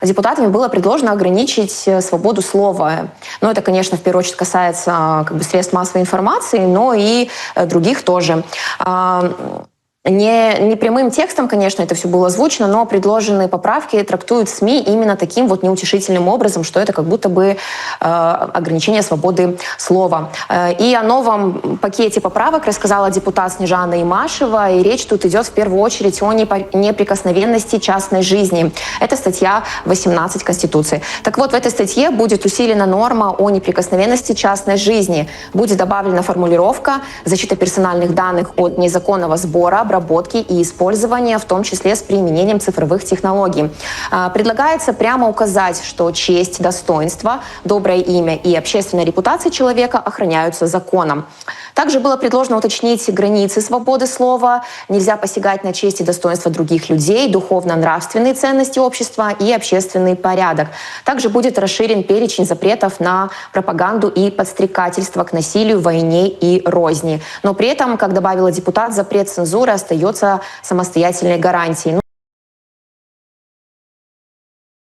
Депутатами было предложено ограничить свободу слова. Но это, конечно, в первую очередь касается средств массовой информации, но и других тоже. Не прямым текстом, конечно, это все было озвучено, но предложенные поправки трактуют СМИ именно таким вот неутешительным образом, что это как будто бы ограничение свободы слова. И о новом пакете поправок рассказала депутат Снежана Имашева, и речь тут идет в первую очередь о неприкосновенности частной жизни. Это статья 18 Конституции. Так вот, в этой статье будет усилена норма о неприкосновенности частной жизни. Будет добавлена формулировка «защита персональных данных от незаконного сбора, обработки и использования, в том числе с применением цифровых технологий». Предлагается прямо указать, что честь, достоинство, доброе имя и общественная репутация человека охраняются законом. Также было предложено уточнить границы свободы слова. Нельзя посягать на честь и достоинство других людей, духовно-нравственные ценности общества и общественный порядок. Также будет расширен перечень запретов на пропаганду и подстрекательство к насилию, войне и розни. Но при этом, как добавила депутат, запрет цензуры остается самостоятельной гарантией.